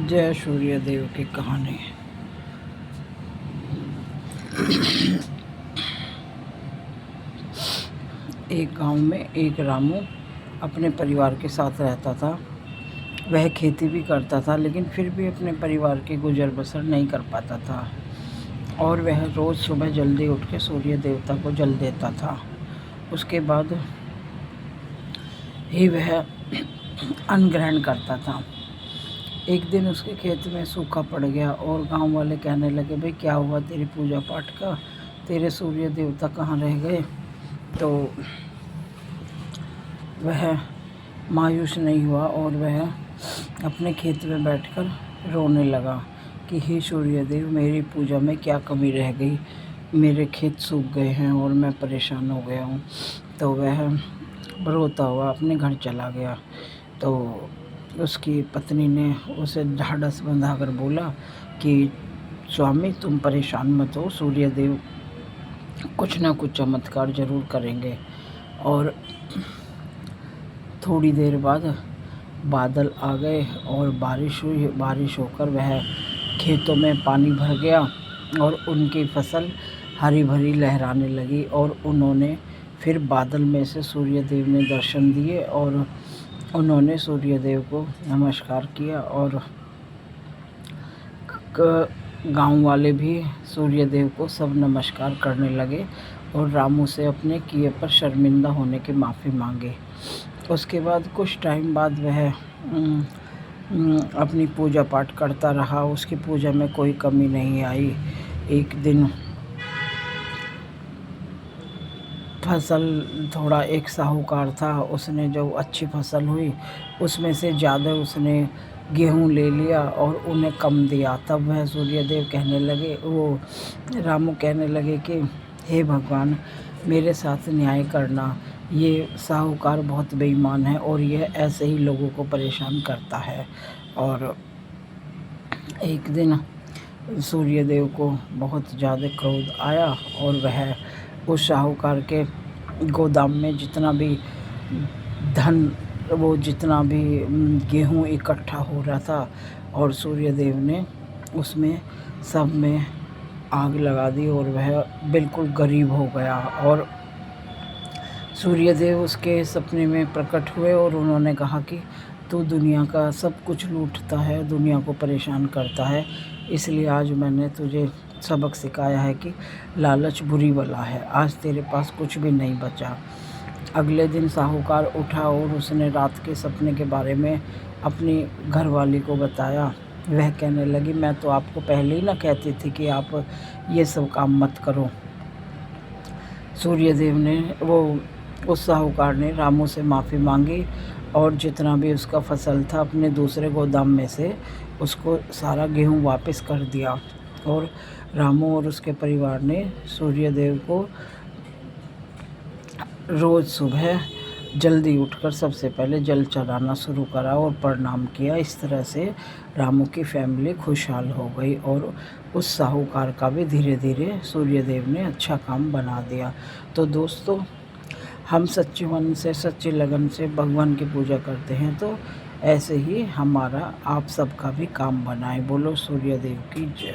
जय सूर्य देव की कहानी। एक गांव में एक रामू अपने परिवार के साथ रहता था। वह खेती भी करता था, लेकिन फिर भी अपने परिवार की गुजर बसर नहीं कर पाता था और वह रोज़ सुबह जल्दी उठ के सूर्य देवता को जल देता था। उसके बाद ही वह अन्न ग्रहण करता था। एक दिन उसके खेत में सूखा पड़ गया और गांव वाले कहने लगे, भाई क्या हुआ तेरी पूजा पाठ का, तेरे सूर्य देवता कहाँ रह गए। तो वह मायूस नहीं हुआ और वह अपने खेत में बैठकर रोने लगा कि हे सूर्य देव, मेरी पूजा में क्या कमी रह गई, मेरे खेत सूख गए हैं और मैं परेशान हो गया हूँ। तो वह रोता हुआ अपने घर चला गया। तो उसकी पत्नी ने उसे ढाढ़स बंधाकर बोला कि स्वामी, तुम परेशान मत हो, सूर्य देव कुछ ना कुछ चमत्कार जरूर करेंगे। और थोड़ी देर बाद बादल आ गए और बारिश हुई। बारिश होकर वह खेतों में पानी भर गया और उनकी फसल हरी भरी लहराने लगी। और उन्होंने फिर बादल में से सूर्य देव ने दर्शन दिए और उन्होंने सूर्य देव को नमस्कार किया। और गांव वाले भी सूर्य देव को सब नमस्कार करने लगे और रामू से अपने किए पर शर्मिंदा होने की माफ़ी मांगे। उसके बाद कुछ टाइम बाद वह अपनी पूजा पाठ करता रहा। उसकी पूजा में कोई कमी नहीं आई। एक दिन फसल थोड़ा, एक साहूकार था, उसने जो अच्छी फसल हुई उसमें से ज़्यादा उसने गेहूँ ले लिया और उन्हें कम दिया। तब वह सूर्यदेव कहने लगे, वो रामू कहने लगे कि हे भगवान, मेरे साथ न्याय करना, ये साहूकार बहुत बेईमान है और यह ऐसे ही लोगों को परेशान करता है। और एक दिन सूर्यदेव को बहुत ज़्यादा क्रोध आया और वह उस साहूकार के गोदाम में जितना भी धन, वो जितना भी गेहूँ इकट्ठा हो रहा था, और सूर्यदेव ने उसमें सब में आग लगा दी और वह बिल्कुल गरीब हो गया। और सूर्यदेव उसके सपने में प्रकट हुए और उन्होंने कहा कि तू दुनिया का सब कुछ लूटता है, दुनिया को परेशान करता है, इसलिए आज मैंने तुझे सबक सिखाया है कि लालच बुरी बला है। आज तेरे पास कुछ भी नहीं बचा। अगले दिन साहूकार उठा और उसने रात के सपने के बारे में अपनी घरवाली को बताया। वह कहने लगी, मैं तो आपको पहले ही ना कहती थी कि आप ये सब काम मत करो। सूर्यदेव ने, उस साहूकार ने रामू से माफ़ी मांगी और जितना भी उसका फसल था अपने दूसरे गोदाम में से उसको सारा गेहूँ वापस कर दिया। और रामू और उसके परिवार ने सूर्यदेव को रोज़ सुबह जल्दी उठकर सबसे पहले जल चढ़ाना शुरू करा और प्रणाम किया। इस तरह से रामू की फैमिली खुशहाल हो गई और उस साहूकार का भी धीरे धीरे सूर्यदेव ने अच्छा काम बना दिया। तो दोस्तों, हम सच्चे मन से, सच्ची लगन से भगवान की पूजा करते हैं, तो ऐसे ही हमारा आप सबका भी काम बनाए। बोलो सूर्यदेव की जय।